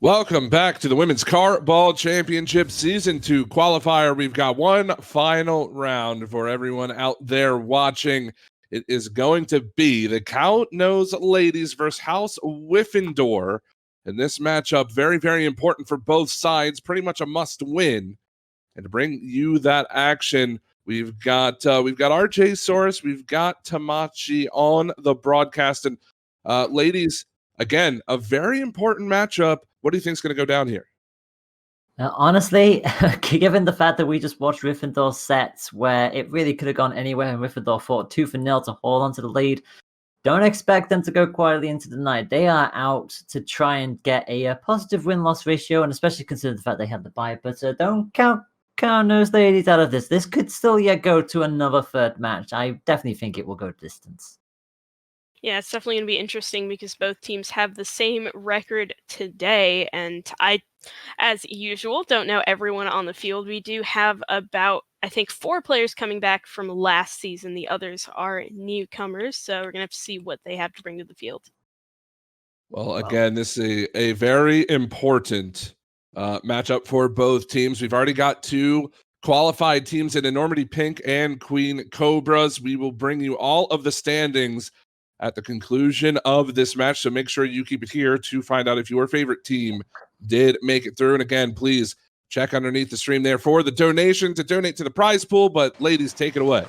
Welcome back to the Women's Cardball Championship Season 2 qualifier. We've got one final round for everyone out there watching. It is going to be the Count Nose ladies versus House Wiffindor. And this matchup, very, very important for both sides, pretty much a must win. And to bring you that action, we've got RJ Soros, we've got Tamachi on the broadcast. And ladies, again, a very important matchup. What do you think is going to go down here? Honestly, given the fact that we just watched Wiffindor's sets where it really could have gone anywhere and Wiffindor fought 2-0 to hold on to the lead, don't expect them to go quietly into the night. They are out to try and get a positive win-loss ratio, and especially considering the fact they had the bye. But don't count those ladies out of this. This could still yet go to another third match. I definitely think it will go distance. Yeah, it's definitely going to be interesting because both teams have the same record today, and I, as usual, don't know everyone on the field. We do have about, I think, 4 players coming back from last season. The others are newcomers, so we're going to have to see what they have to bring to the field. Well, again, this is a very important matchup for both teams. We've already got 2 qualified teams in Enormity Pink and Queen Cobras. We will bring you all of the standings at the conclusion of this match, so make sure you keep it here to find out if your favorite team did make it through. And again, please check underneath the stream there for the donation to donate to the prize pool. But ladies, take it away.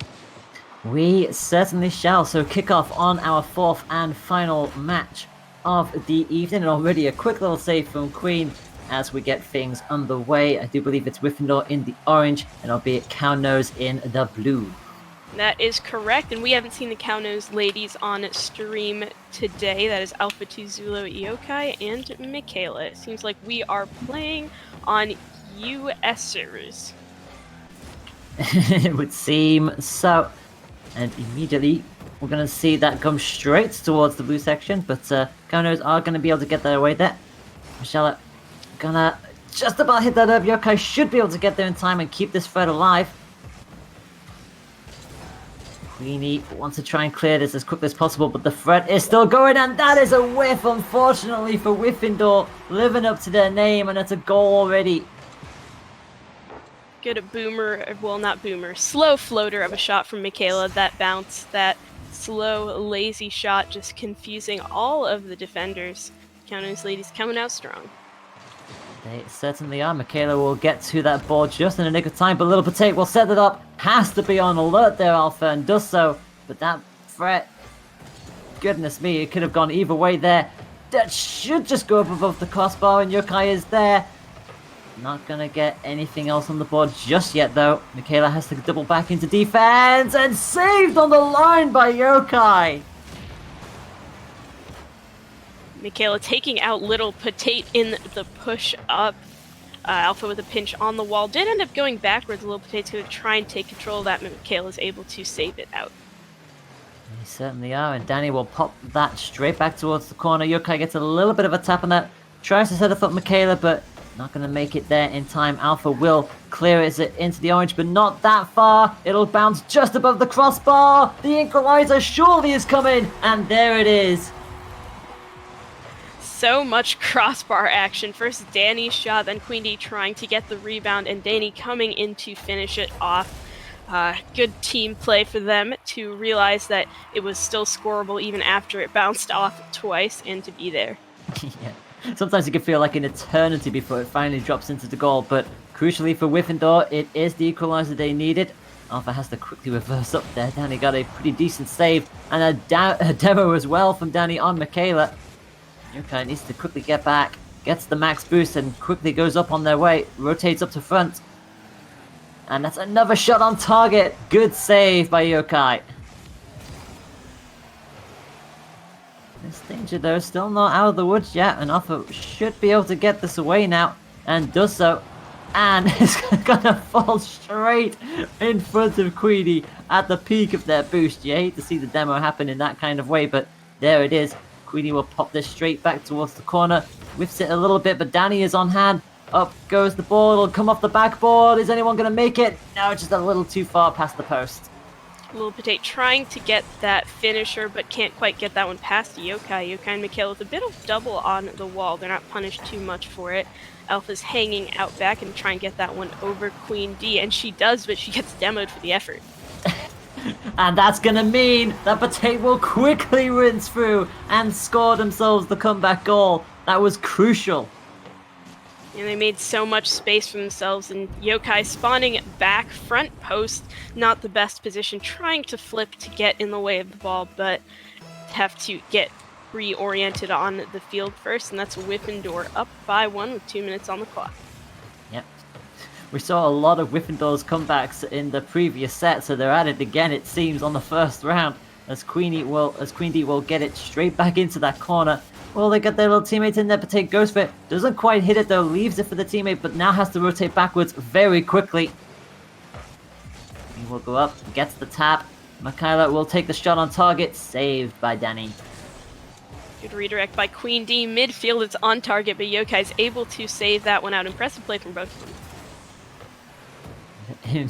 We certainly shall. So kick off on our 4th and final match of the evening, and already a quick little save from Queen as we get things underway. I do believe it's Wiffindor in the orange, and albeit Cownose in the blue. That is correct, and we haven't seen the Cownose ladies on stream today. That is Alpha 2 Zulu Iokai and Michaela. It seems like we are playing on US servers. It would seem so. And immediately, we're going to see that come straight towards the blue section, but Cownose are going to be able to get their way there. Michelle gonna just about hit that up. Yokai should be able to get there in time and keep this threat alive. Queenie wants to try and clear this as quickly as possible, but the threat is still going, and that is a whiff, unfortunately, for Wiffindor, living up to their name, and it's a goal already. Good boomer, well, not boomer, slow floater of a shot from Michaela. That bounce, that slow, lazy shot, just confusing all of the defenders. Counties ladies coming out strong. They certainly are. Michaela will get to that ball just in a nick of time, but Little Potato will set it up. Has to be on alert there, Alpha, and does so. But that threat, goodness me, it could have gone either way there. That should just go up above the crossbar, and Yokai is there. Not gonna get anything else on the board just yet, though. Michaela has to double back into defense, and saved on the line by Yokai. Michaela taking out Little Potato in the push up. Alpha with a pinch on the wall. Did end up going backwards. Little Potato's going to try and take control of that, but Michaela's able to save it out. They certainly are, and Danny will pop that straight back towards the corner. Yokai gets a little bit of a tap on that. Tries to set up Michaela, but not going to make it there in time. Alpha will clear it into the orange, but not that far. It'll bounce just above the crossbar. The equalizer surely is coming, and there it is. So much crossbar action. First Danny's shot, then Queenie trying to get the rebound, and Danny coming in to finish it off. Good team play for them to realize that it was still scoreable even after it bounced off twice, and to be there. Yeah. Sometimes it can feel like an eternity before it finally drops into the goal, but crucially for Wiffindor, it is the equalizer they needed. Alpha has to quickly reverse up there. Danny got a pretty decent save, and a demo as well from Danny on Michaela. Yokai needs to quickly get back, gets the max boost, and quickly goes up on their way, rotates up to front. And that's another shot on target. Good save by Yokai. This danger, though, still not out of the woods yet, and Alpha should be able to get this away now, and does so. And it's gonna fall straight in front of Queenie at the peak of their boost. You hate to see the demo happen in that kind of way, but there it is. Queenie will pop this straight back towards the corner. Whiffs it a little bit, but Danny is on hand. Up goes the ball. It'll come off the backboard. Is anyone going to make it? No, just a little too far past the post. Little Potato trying to get that finisher, but can't quite get that one past Yokai. Yokai and Michaela with a bit of double on the wall. They're not punished too much for it. Alpha's hanging out back and trying to get that one over Queen D, and she does, but she gets demoed for the effort. And that's going to mean that Potato will quickly rinse through and score themselves the comeback goal. That was crucial. And they made so much space for themselves, and Yokai spawning back front post, not the best position, trying to flip to get in the way of the ball, but have to get reoriented on the field first, and that's Wiffindor up by 1 with 2 minutes on the clock. Yep. We saw a lot of Wiffindor's comebacks in the previous set, so they're at it again, it seems, on the first round, as Queen D will get it straight back into that corner. Well, they got their little teammate in there, Potato goes for it. Doesn't quite hit it though, leaves it for the teammate, but now has to rotate backwards very quickly. He will go up, gets the tap. Michaela will take the shot on target, saved by Danny. Good redirect by Queen D. Midfield, it's on target, but Yokai's able to save that one out. Impressive play from both of them.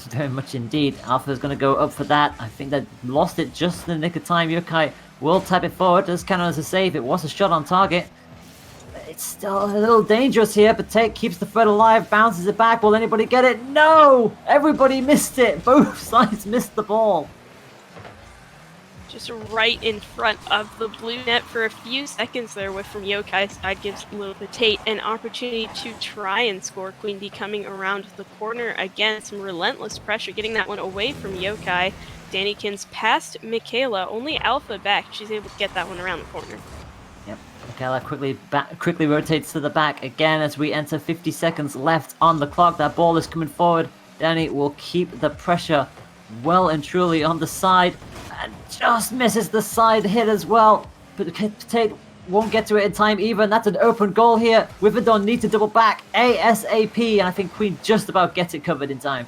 Very much indeed. Alpha's going to go up for that. I think they lost it just in the nick of time. Yokai will tap it forward. Does count as a save. It was a shot on target. It's still a little dangerous here, but Tate keeps the threat alive, bounces it back. Will anybody get it? No! Everybody missed it. Both sides missed the ball. Just right in front of the blue net for a few seconds there. With from Yokai's side gives Little Potato an opportunity to try and score. Queen D coming around the corner again. Some relentless pressure, getting that one away from Yokai. Dannykins past Michaela. Only Alpha back. She's able to get that one around the corner. Yep. Michaela quickly rotates to the back again as we enter 50 seconds left on the clock. That ball is coming forward. Danny will keep the pressure well and truly on the side. And just misses the side hit as well. But Potato won't get to it in time either. And that's an open goal here. Wiffindor need to double back ASAP. And I think Queen just about gets it covered in time.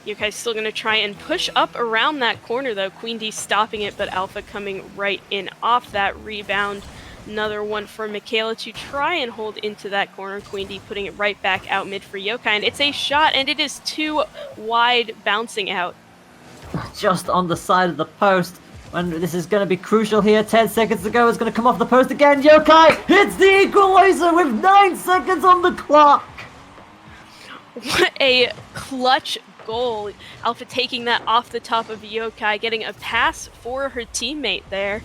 Yokai's still going to try and push up around that corner though. Queen D stopping it, but Alpha coming right in off that rebound. Another one for Michaela to try and hold into that corner. Queen D putting it right back out mid for Yokai. And it's a shot, and it is too wide, bouncing out. Just on the side of the post. When this is going to be crucial here. 10 seconds to go. It's going to come off the post again. Yokai hits the equalizer with 9 seconds on the clock. What a clutch goal. Alpha taking that off the top of Yokai, getting a pass for her teammate there.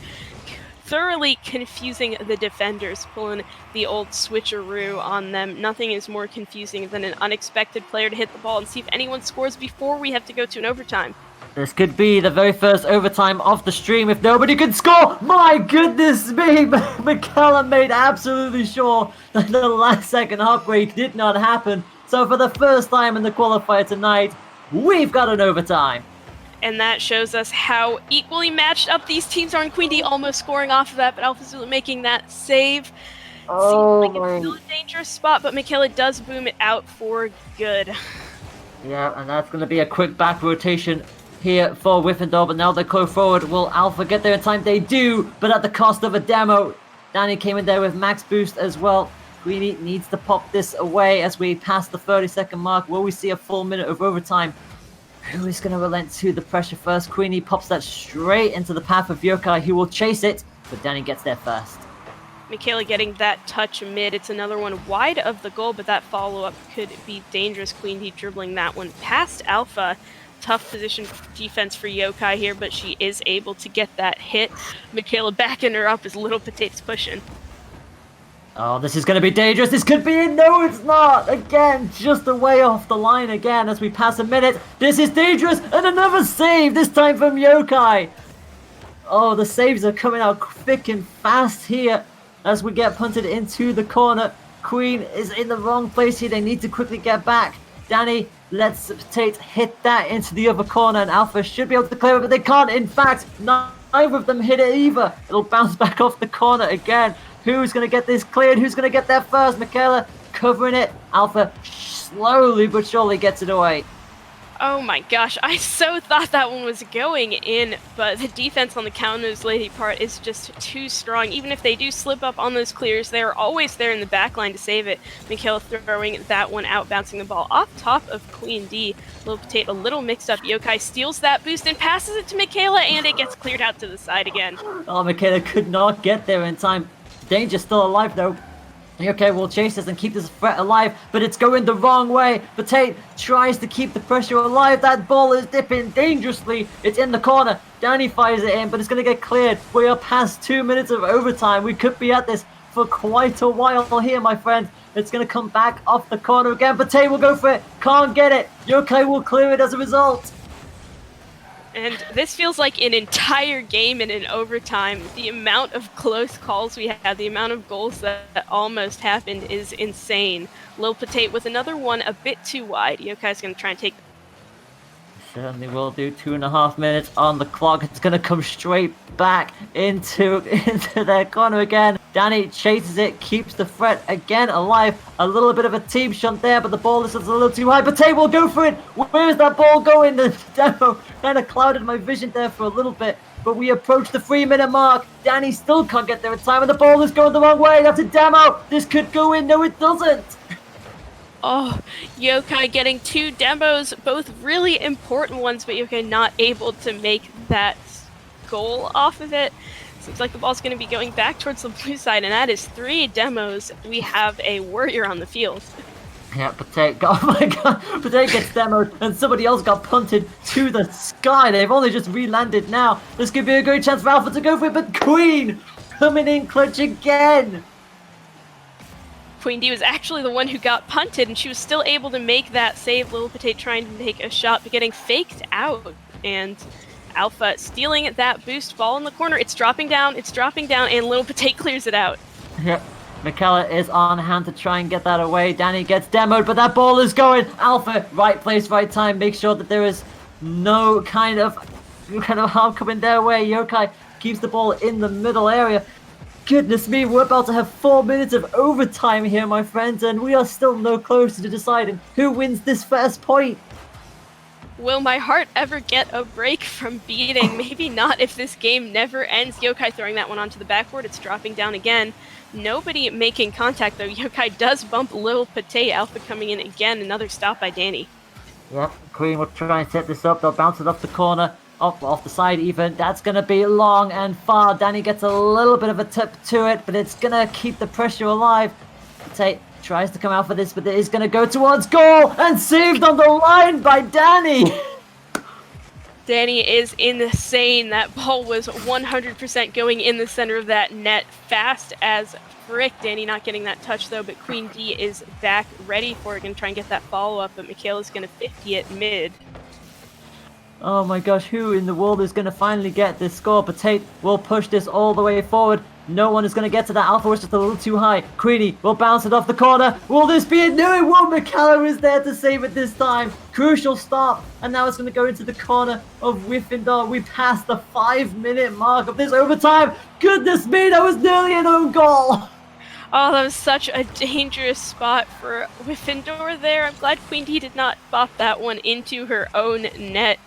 Thoroughly confusing the defenders, pulling the old switcheroo on them. Nothing is more confusing than an unexpected player to hit the ball and see if anyone scores before we have to go to an overtime. This could be the very first overtime of the stream if nobody can score. My goodness me! Michaela made absolutely sure that the last second heartbreak did not happen. So for the first time in the qualifier tonight, we've got an overtime. And that shows us how equally matched up these teams are. And Queen D almost scoring off of that, but Alpha's making that save. Oh, seems like it's still a dangerous spot, but Michaela does boom it out for good. Yeah, and that's going to be a quick back rotation here for Wiffindor, but now they go forward. Will Alpha get there in time? They do, but at the cost of a demo. Danny came in there with max boost as well. Queenie needs to pop this away as we pass the 30-second mark. Will we see a full minute of overtime? Who is going to relent to the pressure first? Queenie pops that straight into the path of Yokai, who will chase it, but Danny gets there first. Michaela getting that touch mid. It's another one wide of the goal, but that follow-up could be dangerous. Queen D dribbling that one past Alpha. Tough position defense for Yokai here, but she is able to get that hit. Michaela backing her up as Little Potato's pushing. Oh, this is going to be dangerous. This could be it. No, it's not. Again, just away off the line again as we pass a minute. This is dangerous. And another save, this time from Yokai. Oh, the saves are coming out thick and fast here as we get punted into the corner. Queen is in the wrong place here. They need to quickly get back. Danny lets Potato hit that into the other corner, and Alpha should be able to clear it, but they can't. In fact, neither of them hit it either. It'll bounce back off the corner again. Who's going to get this cleared? Who's going to get there first? Michaela covering it. Alpha slowly but surely gets it away. Oh my gosh, I so thought that one was going in, but the defense on the Cow-Nosed Lady part is just too strong. Even if they do slip up on those clears, they're always there in the back line to save it. Michaela throwing that one out, bouncing the ball off top of Queen D. Little Potato a little mixed up. Yokai steals that boost and passes it to Michaela, and it gets cleared out to the side again. Oh, Michaela could not get there in time. Danger's still alive though. Okay, we'll chase this and keep this threat alive, but it's going the wrong way. Potato tries to keep the pressure alive. That ball is dipping dangerously. It's in the corner. Danny fires it in, but it's going to get cleared. We are past 2 minutes of overtime. We could be at this for quite a while here, my friends. It's going to come back off the corner again. Potato will go for it. Can't get it. Yokai will clear it as a result. And this feels like an entire game in an overtime. The amount of close calls we had, the amount of goals that almost happened is insane. Lil Potato with another one a bit too wide. Yokai's going to try and take... Certainly will do. 2.5 minutes on the clock. It's going to come straight back into their corner again. Danny chases it, keeps the threat again alive. A little bit of a team shunt there, but the ball is a little too high. Potato will go for it. Where is that ball going? The demo kind of clouded my vision there for a little bit. But we approach the 3-minute mark. Danny still can't get there in time, and the ball is going the wrong way. That's a demo. This could go in. No, it doesn't. Oh, Yokai getting 2 demos, both really important ones, but Yokai not able to make that goal off of it. Seems like the ball's going to be going back towards the blue side, and that is 3 demos. We have a warrior on the field. Yeah, Potato, oh my god, Potato gets demoed, and somebody else got punted to the sky. They've only just re-landed now. This could be a great chance for Alpha to go for it, but Queen coming in clutch again. Queen D was actually the one who got punted, and she was still able to make that save. Little Potato trying to take a shot, but getting faked out. And Alpha stealing that boost ball in the corner. It's dropping down, and Little Potato clears it out. Yep. Michaela is on hand to try and get that away. Danny gets demoed, but that ball is going. Alpha, right place, right time. Make sure that there is no kind of harm coming their way. Yokai keeps the ball in the middle area. Goodness me, we're about to have 4 minutes of overtime here, my friends, and we are still no closer to deciding who wins this first point. Will my heart ever get a break from beating? Maybe not if this game never ends. Yokai throwing that one onto the backboard. It's dropping down again. Nobody making contact, though. Yokai does bump Little Potato. Alpha coming in again. Another stop by Danny. Yep, Queen will try and set this up. They'll bounce it off the corner. Off the side even. That's going to be long and far. Danny gets a little bit of a tip to it, but it's going to keep the pressure alive. Potato tries to come out for this, but it is going to go towards goal and saved on the line by Danny. Danny is insane. That ball was 100% going in the center of that net. Fast as frick. Danny not getting that touch though, but Queen D is back ready for it. Going to try and get that follow-up, but Michaela's going to 50 it mid. Oh my gosh, who in the world is going to finally get this score? Potato will push this all the way forward. No one is going to get to that. Alpha was just a little too high. Queenie will bounce it off the corner. Will this be it? No, it won't. Michaela is there to save it this time. Crucial stop. And now it's going to go into the corner of Wiffindor. We passed the 5-minute mark of this overtime. Goodness me, that was nearly an own goal. Oh, that was such a dangerous spot for Wiffindor there. I'm glad Queen D did not bop that one into her own net.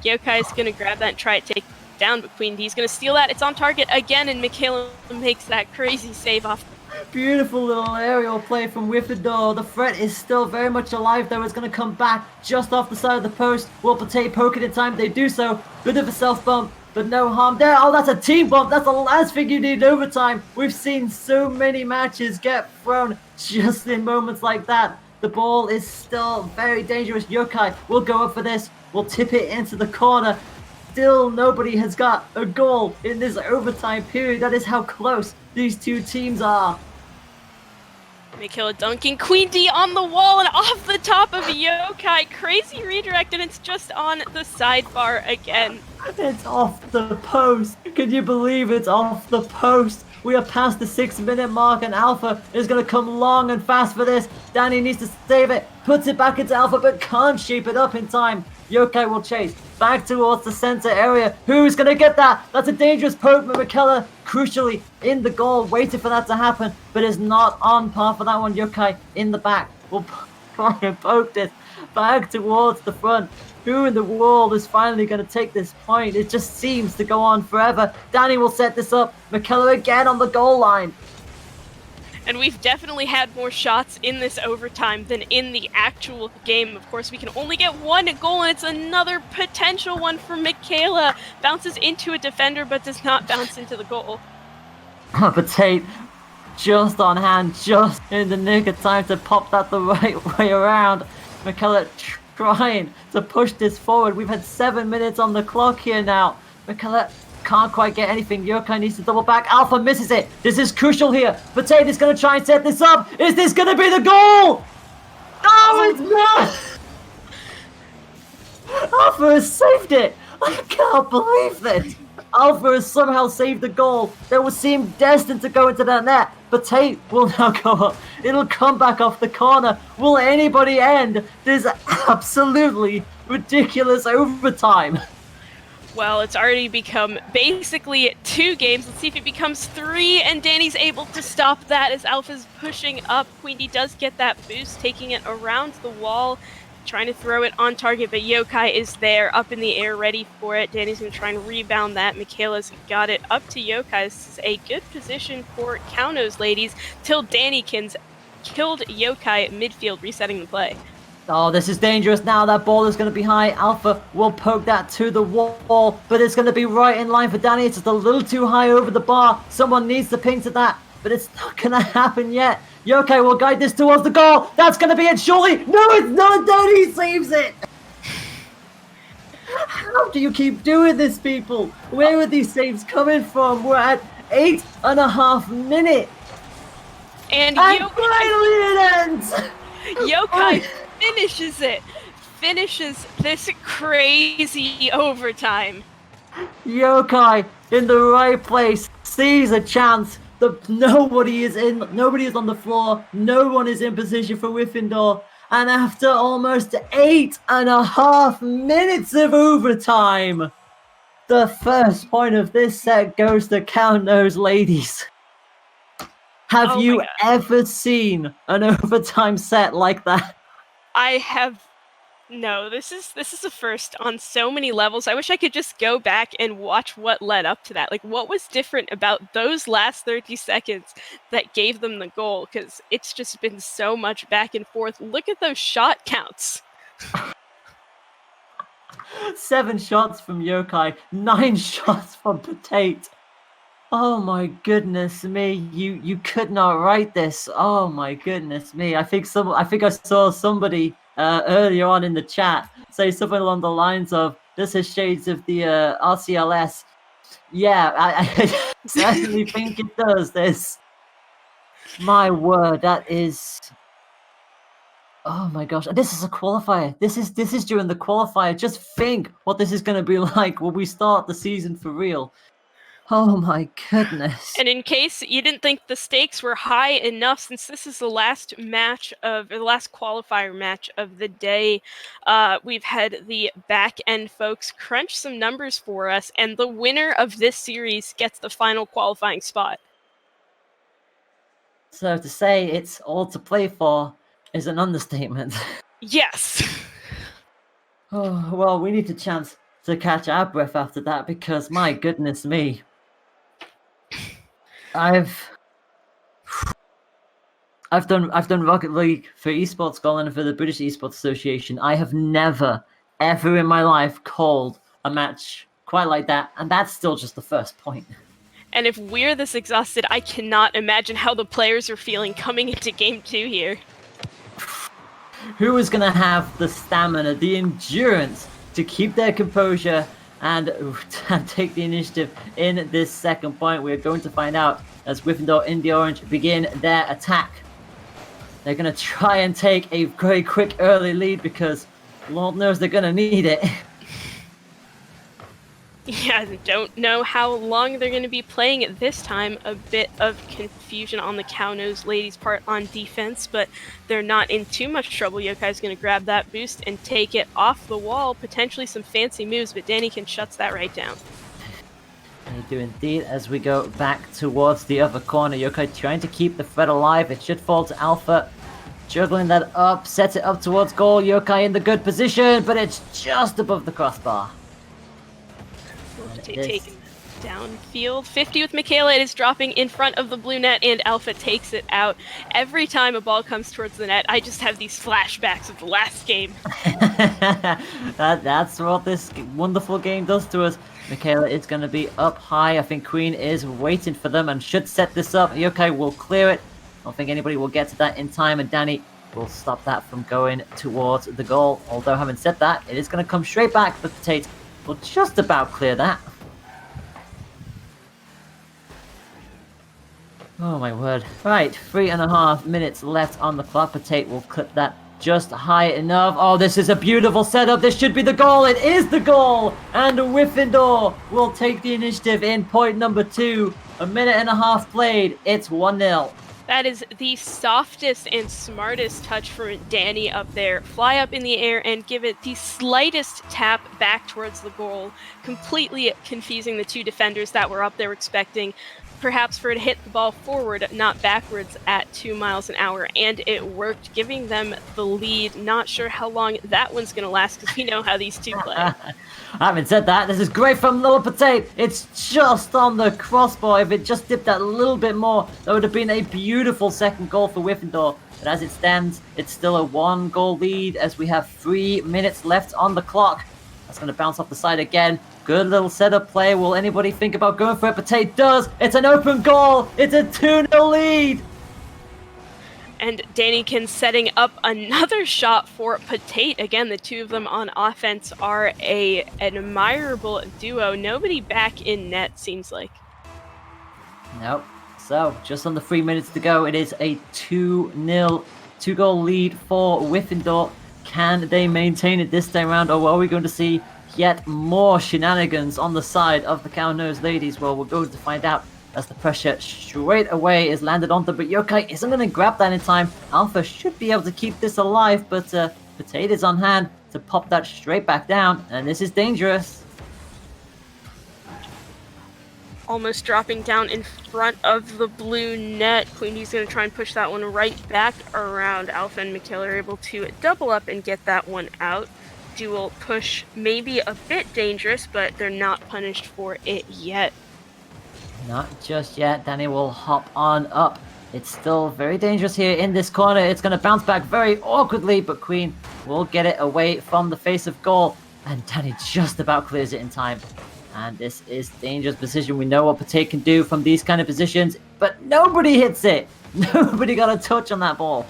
Yokai is going to grab that and try to take it down, but Queen D is going to steal that. It's on target again, and Michaela makes that crazy save off. Beautiful little aerial play from Wiffindor. The threat is still very much alive, though. It's going to come back just off the side of the post. Will Potato poke it in time? They do so. Bit of a self-bump, but no harm there. Oh, that's a team bump. That's the last thing you need in overtime. We've seen so many matches get thrown just in moments like that. The ball is still very dangerous. Yokai will go up for this. Will tip it into the corner. Still nobody has got a goal in this overtime period. That is how close these two teams are. Michaela dunking. Queen D on the wall and off the top of Yokai. Crazy redirect, and it's just on the sidebar again. It's off the post. Can you believe it's off the post? We are past the 6-minute mark, and Alpha is going to come long and fast for this. Danny needs to save it. Puts it back into Alpha, but can't shape it up in time. Yokai will chase back towards the center area. Who's going to get that? That's a dangerous poke, but Michaela crucially in the goal, waiting for that to happen, but is not on par for that one. Yokai in the back will try and poke this back towards the front. Who in the world is finally going to take this point? It just seems to go on forever. Danny will set this up. McKellar again on the goal line. And we've definitely had more shots in this overtime than in the actual game. Of course, we can only get one goal, and it's another potential one for Michaela. Bounces into a defender, but does not bounce into the goal. But Tate just on hand, just in the nick of time to pop that the right way around. McKellar trying to push this forward. We've had 7 minutes on the clock here now. McKellar can't quite get anything. Yokai needs to double back. Alpha misses it. This is crucial here. Potato is going to try and set this up. Is this going to be the goal? No, it's not. Alpha has saved it. I can't believe this. Alpha has somehow saved the goal that would seem destined to go into that net. But Tate will now go up. It'll come back off the corner. Will anybody end this absolutely ridiculous overtime? Well, it's already become basically 2 games. Let's see if it becomes 3, and Danny's able to stop that as Alpha's pushing up. Queenie does get that boost, taking it around the wall, trying to throw it on target, but Yokai is there, up in the air, ready for it. Danny's going to try and rebound that. Michaela's got it up to Yokai. This is a good position for Kaunos, ladies, till Dannykins killed Yokai at midfield, resetting the play. Oh, this is dangerous now. That ball is going to be high. Alpha will poke that to the wall, but it's going to be right in line for Danny. It's just a little too high over the bar. Someone needs to ping to that, but it's not going to happen yet. Yokai will guide this towards the goal. That's going to be it, surely. No, it's not. Danny saves it. How do you keep doing this, people? Where are these saves coming from? We're at 8.5 minutes. And finally it ends. Yokai finishes this crazy overtime. Yokai in the right place, sees a chance. Nobody is on the floor. No one is in position for Wiffindor. And after almost 8.5 minutes of overtime, the first point of this set goes to Kaunos, ladies. Have you ever seen an overtime set like that? I have. No, this is a first on so many levels. I wish I could just go back and watch what led up to that. Like, what was different about those last 30 seconds that gave them the goal? Because it's just been so much back and forth. Look at those shot counts. 7 shots from Yokai, 9 shots from Potate. Oh my goodness me! You could not write this. Oh my goodness me! I think I saw somebody earlier on in the chat say something along the lines of, "This is shades of the RCLS." Yeah, I certainly think it does. This, my word, that is. Oh my gosh! This is a qualifier. This is during the qualifier. Just think what this is going to be like when we start the season for real. Oh my goodness. And in case you didn't think the stakes were high enough, since this is the last qualifier match of the day, we've had the back end folks crunch some numbers for us, and the winner of this series gets the final qualifying spot. So to say it's all to play for is an understatement. Yes. Oh, well, we need a chance to catch our breath after that, because my goodness me. I've done Rocket League for Esports Scotland and for the British Esports Association. I have never, ever in my life called a match quite like that, and that's still just the first point. And if we're this exhausted, I cannot imagine how the players are feeling coming into Game 2 here. Who is going to have the stamina, the endurance to keep their composure and take the initiative in this second point? We're going to find out as Wiffindor in the orange begin their attack. They're going to try and take a very quick early lead, because Lord knows they're going to need it. Yeah, I don't know how long they're going to be playing it this time. A bit of confusion on the Kaunos ladies' part on defense, but they're not in too much trouble. Yokai's going to grab that boost and take it off the wall. Potentially some fancy moves, but Dannykin shuts that right down. They do indeed, as we go back towards the other corner. Yokai trying to keep the threat alive. It should fall to Alpha. juggling that up, sets it up towards goal. Yokai in the good position, but it's just above the crossbar. Taken downfield. 50 with Michaela. It is dropping in front of the blue net, and Alpha takes it out. Every time a ball comes towards the net, I just have these flashbacks of the last game. That's what this wonderful game does to us. Michaela is going to be up high. I think Queen is waiting for them and should set this up. Yokai will clear it. I don't think anybody will get to that in time, and Danny will stop that from going towards the goal. Although, having said that, it is going to come straight back. The Potato will just about clear that. Oh my word. Right, 3.5 minutes left on the clock. Potato will clip that just high enough. Oh, this is a beautiful setup. This should be the goal. It is the goal. And Wiffindor will take the initiative in point number 2. 1.5 minutes played. It's 1-0. That is the softest and smartest touch for Danny up there. Fly up in the air and give it the slightest tap back towards the goal, completely confusing the two defenders that were up there expecting perhaps for it to hit the ball forward, not backwards at 2 miles an hour, and it worked, giving them the lead. Not sure how long that one's going to last because we know how these two play. Having said that, this is great from Little Potato. It's just on the crossbar. If it just dipped that a little bit more, that would have been a beautiful second goal for Wiffindor. But as it stands, it's still a 1-goal lead as we have 3 minutes left on the clock. That's going to bounce off the side again. Good little setup play. Will anybody think about going for it? Potato does. It's an open goal. It's a 2-0 lead. And Daniken setting up another shot for Potato. Again, the two of them on offense are an admirable duo. Nobody back in net, seems like. Nope. So, just under 3 minutes to go. It is a 2-0, 2-goal lead for Wiffindor. Can they maintain it this time around, or are we going to see yet more shenanigans on the side of the Cow-Nosed Ladies? Well, we're going to find out as the pressure straight away is landed on them, but Yokai isn't going to grab that in time. Alpha should be able to keep this alive, but Potato's on hand to pop that straight back down, and this is dangerous. Almost dropping down in front of the blue net. Queenie's going to try and push that one right back around. Alpha and Michaela are able to double up and get that one out. Dual push maybe a bit dangerous, but they're not punished for it yet. Not just yet. Danny will hop on up. It's still very dangerous here in this corner. It's going to bounce back very awkwardly, but Queen will get it away from the face of goal. And Danny just about clears it in time. And this is dangerous position. We know what Potato can do from these kind of positions, but nobody hits it. Nobody got a touch on that ball.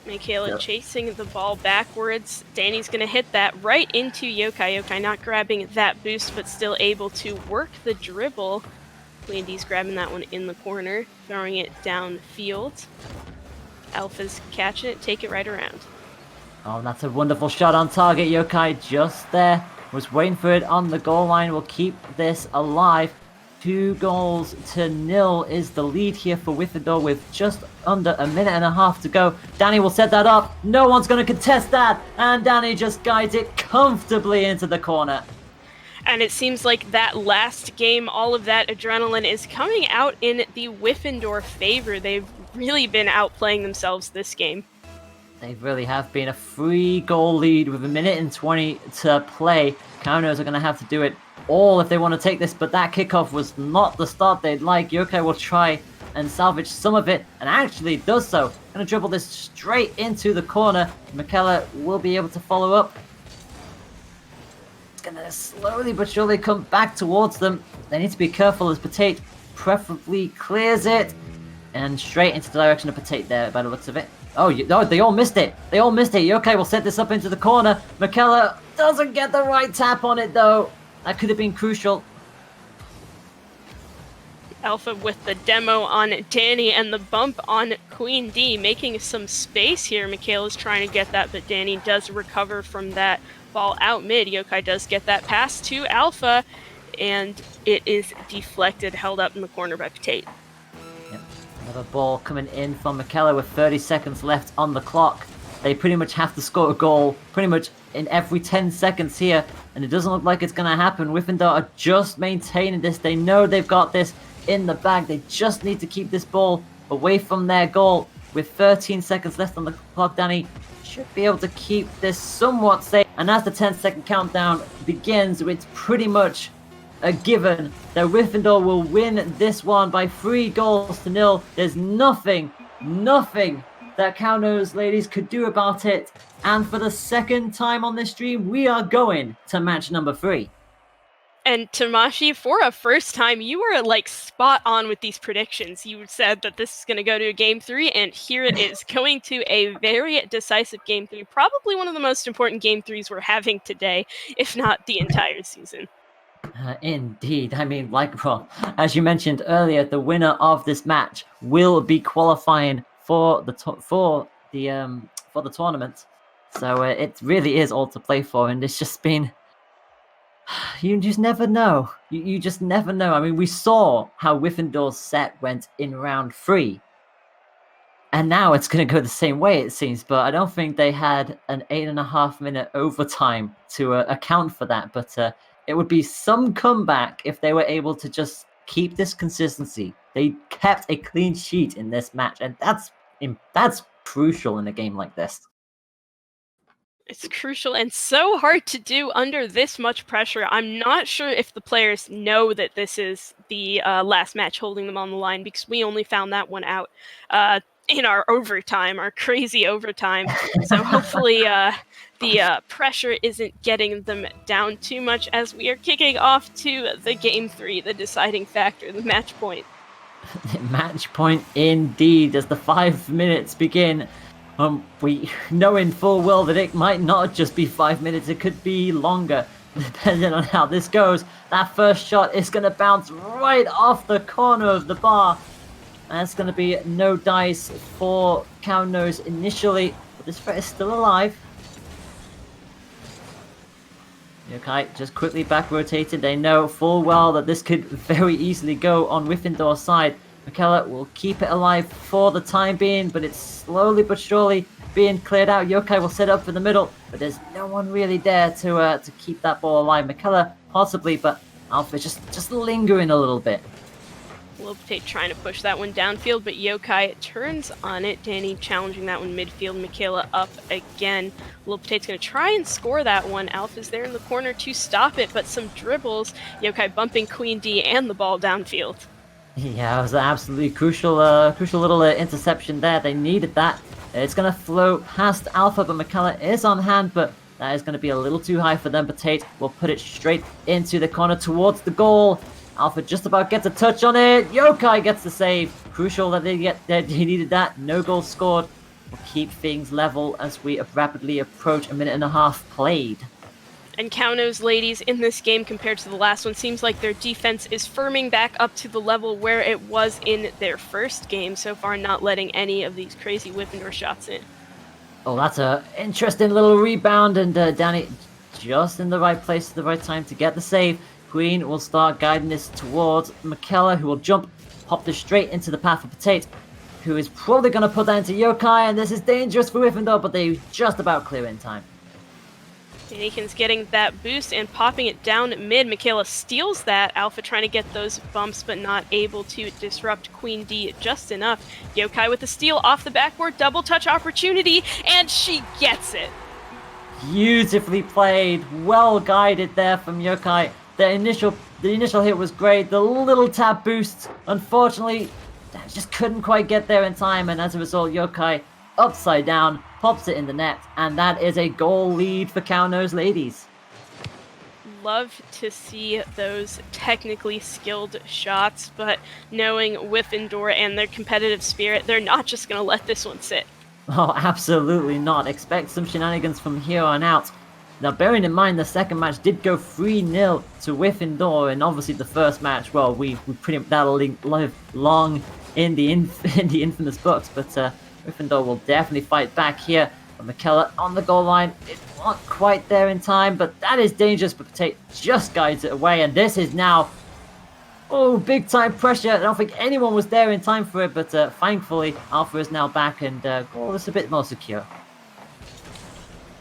Michaela chasing the ball backwards. Danny's going to hit that right into Yokai. Yokai not grabbing that boost, but still able to work the dribble. Wendy's grabbing that one in the corner, throwing it downfield. Alpha's catching it, take it right around. Oh, that's a wonderful shot on target. Yokai just there. Was waiting for it on the goal line. Will keep this alive. 2-0 is the lead here for Wiffindor with just under 1.5 minutes to go. Danny will set that up. No one's going to contest that. And Danny just guides it comfortably into the corner. And it seems like that last game, all of that adrenaline is coming out in the Wiffindor favor. They've really been outplaying themselves this game. They really have been. A 3-goal lead with 1 minute and 20 to play. Cow-Nosed are going to have to do it all if they want to take this, but that kickoff was not the start they'd like. Yokai will try and salvage some of it, and actually does so. Going to dribble this straight into the corner. Michaela will be able to follow up. It's going to slowly but surely come back towards them. They need to be careful as Potato preferably clears it. And straight into the direction of Potato there by the looks of it. Oh, they all missed it. They all missed it. Yokai will set this up into the corner. Michaela doesn't get the right tap on it, though. That could have been crucial. Alpha with the demo on Danny and the bump on Queen D, making some space here. Michaela's trying to get that, but Danny does recover from that ball out mid. Yokai does get that pass to Alpha, and it is deflected, held up in the corner by Potato. Yep. Another ball coming in from Michaela with 30 seconds left on the clock. They pretty much have to score a goal pretty much in every 10 seconds here, and it doesn't look like it's going to happen. Wiffindor are just maintaining this. They know they've got this. in the bag. They just need to keep this ball away from their goal. With 13 seconds left on the clock, Danny should be able to keep this somewhat safe. And as the 10-second countdown begins, it's pretty much a given that Wiffindor will win this one by 3-0. There's nothing that Cownos ladies could do about it. And for the second time on this stream, we are going to match number 3. And Tamashi, for a first time, you were like spot on with these predictions. You said that this is going to go to a game 3, and here it is, going to a very decisive game 3. Probably one of the most important game 3s we're having today, if not the entire season. Indeed. I mean, as you mentioned earlier, the winner of this match will be qualifying for the tournament. So it really is all to play for, and it's just been. You just never know. You just never know. I mean, we saw how Wiffindor's set went in round 3. And now it's going to go the same way, it seems. But I don't think they had an 8.5-minute overtime to account for that. But it would be some comeback if they were able to just keep this consistency. They kept a clean sheet in this match. And that's crucial in a game like this. It's crucial and so hard to do under this much pressure. I'm not sure if the players know that this is the last match holding them on the line, because we only found that one out in our overtime, our crazy overtime. So hopefully the pressure isn't getting them down too much as we are kicking off to the game 3, the deciding factor, the match point. Match point indeed, as the 5 minutes begin. We know in full well that it might not just be 5 minutes, it could be longer, depending on how this goes. That first shot is going to bounce right off the corner of the bar. That's going to be no dice for Cownos initially, but this threat is still alive. Okay, just quickly back rotated. They know full well that this could very easily go on Wiffindor's side. Michaela will keep it alive for the time being, but it's slowly but surely being cleared out. Yokai will set up for the middle, but there's no one really there to keep that ball alive. Michaela possibly, but Alpha just lingering a little bit. Lopate trying to push that one downfield, but Yokai turns on it. Danny challenging that one midfield. Michaela up again. Lopate's going to try and score that one. Alpha's there in the corner to stop it, but some dribbles. Yokai bumping Queen D and the ball downfield. Yeah, it was an absolutely crucial little interception there. They needed that. It's going to flow past Alpha, but Michaela is on hand, but that is going to be a little too high for them. Potato will put it straight into the corner towards the goal. Alpha just about gets a touch on it. Yokai gets the save. Crucial that he needed that. No goal scored. We'll keep things level as we rapidly approach a minute and a half played. And Cownos ladies in this game compared to the last one seems like their defense is firming back up to the level where it was in their first game so far, not letting any of these crazy Wiffindor shots in. Oh, that's a interesting little rebound, and Danny just in the right place at the right time to get the save. Queen will start guiding this towards Michaela, who will jump, pop this straight into the path of Potato, who is probably going to put that into Yokai, and this is dangerous for Wiffindor, but they just about clear in time. Danikin's getting that boost and popping it down mid. Michaela steals that. Alpha trying to get those bumps, but not able to disrupt Queen D just enough. Yokai with the steal off the backboard, double touch opportunity, and she gets it. Beautifully played, well guided there from Yokai. The initial hit was great. The little tap boost, unfortunately, just couldn't quite get there in time, and as a result, Yokai upside down pops it in the net, and that is a goal lead for Cownos ladies. Love to see those technically skilled shots, but knowing Wiffindor and their competitive spirit, they're not just going to let this one sit. Oh, absolutely not. Expect some shenanigans from here on out. Now, bearing in mind the second match did go 3-0 to Wiffindor, and obviously the first match, well, we pretty much that'll live long in the infamous books, but Wiffindor will definitely fight back here. But Michaela on the goal line, it's not quite there in time, but that is dangerous, but Potato just guides it away, and this is now, big time pressure. I don't think anyone was there in time for it, but thankfully Alpha is now back, and goal is a bit more secure.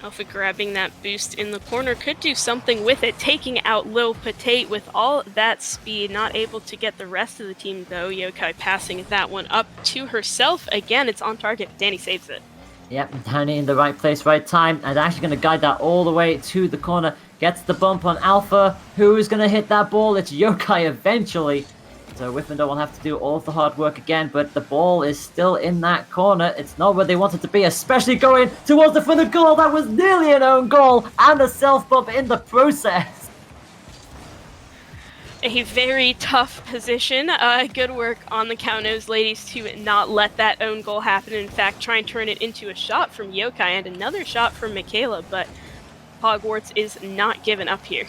Alpha grabbing that boost in the corner could do something with it, taking out Lil Potate with all that speed. Not able to get the rest of the team though. Yokai passing that one up to herself. Again, it's on target. Danny saves it. Yep, Danny in the right place, right time, and actually going to guide that all the way to the corner. Gets the bump on Alpha. Who's going to hit that ball? It's Yokai eventually. So Wiffindor will have to do all of the hard work again, but the ball is still in that corner. It's not where they want it to be, especially going towards the front of goal. That was nearly an own goal and a self-bump in the process. A very tough position. Good work on the Cow-Nose ladies to not let that own goal happen. In fact, try and turn it into a shot from Yokai and another shot from Michaela, but POGwarts is not giving up here.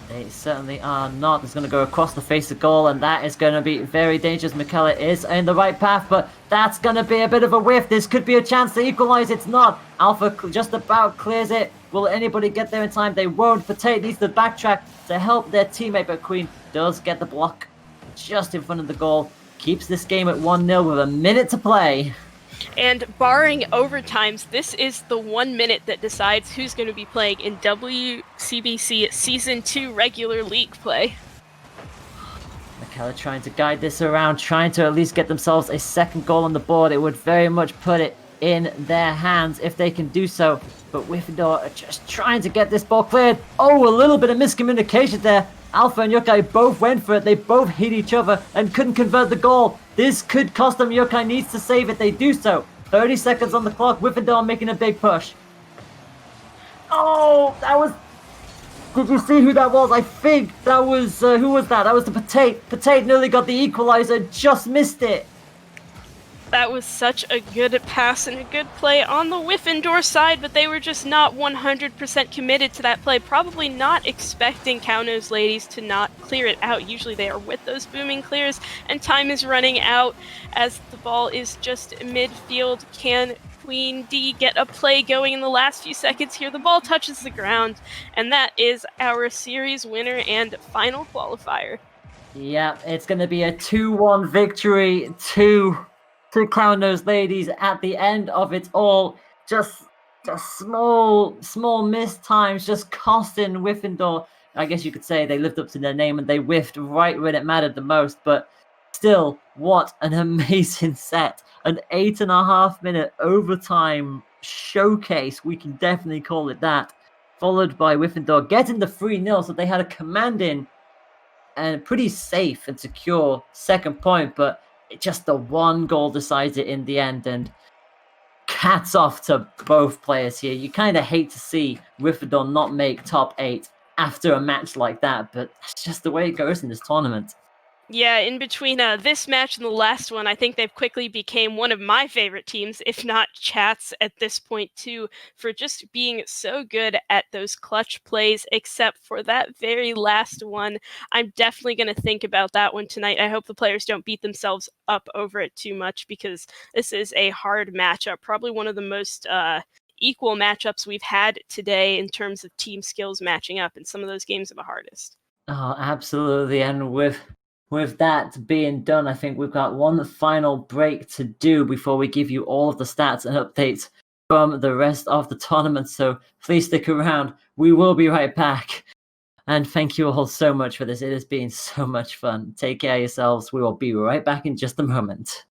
They certainly are not. It's going to go across the face of goal, and that is going to be very dangerous. Michaela is in the right path, but that's going to be a bit of a whiff. This could be a chance to equalize. It's not. Alpha just about clears it. Will anybody get there in time? They won't. Potate needs to backtrack to help their teammate, but Queen does get the block just in front of the goal. Keeps this game at 1-0 with a minute to play. And barring overtimes, this is the 1 minute that decides who's going to be playing in WCBC Season 2 regular league play. Michaela trying to guide this around, trying to at least get themselves a second goal on the board. It would very much put it in their hands if they can do so. But Wiffindor are just trying to get this ball cleared. Oh, a little bit of miscommunication there. Alpha and Yokai both went for it. They both hit each other and couldn't convert the goal. This could cost them. Yokai needs to save it. They do so. 30 seconds on the clock. Wiffindor making a big push. Oh, that was... Did you see who that was? I think that was... who was that? That was the Potate. Potate nearly got the equalizer. Just missed it. That was such a good pass and a good play on the Wiffindor side, but they were just not 100% committed to that play. Probably not expecting Cow-Nose ladies to not clear it out. Usually they are with those booming clears, and time is running out as the ball is just midfield. Can Queen D get a play going in the last few seconds here? The ball touches the ground, and that is our series winner and final qualifier. Yeah, it's going to be a 2-1 victory to Cow-Nose ladies at the end of it all. Just small missed times just costing Wiffindor. I guess you could say they lived up to their name and they whiffed right when it mattered the most, but still, what an amazing set. An 8.5 minute overtime showcase, we can definitely call it that, followed by Wiffindor getting the 3-0, so they had a commanding and pretty safe and secure second point, but just the one goal decides it in the end, and hats off to both players here. You kind of hate to see Wiffindor not make top 8 after a match like that, but that's just the way it goes in this tournament. Yeah, in between this match and the last one, I think they've quickly became one of my favorite teams, if not Chat's at this point too, for just being so good at those clutch plays, except for that very last one. I'm definitely going to think about that one tonight. I hope the players don't beat themselves up over it too much, because this is a hard matchup, probably one of the most equal matchups we've had today in terms of team skills matching up, and some of those games are the hardest. Oh, absolutely, and with that being done, I think we've got one final break to do before we give you all of the stats and updates from the rest of the tournament. So please stick around. We will be right back. And thank you all so much for this. It has been so much fun. Take care of yourselves. We will be right back in just a moment.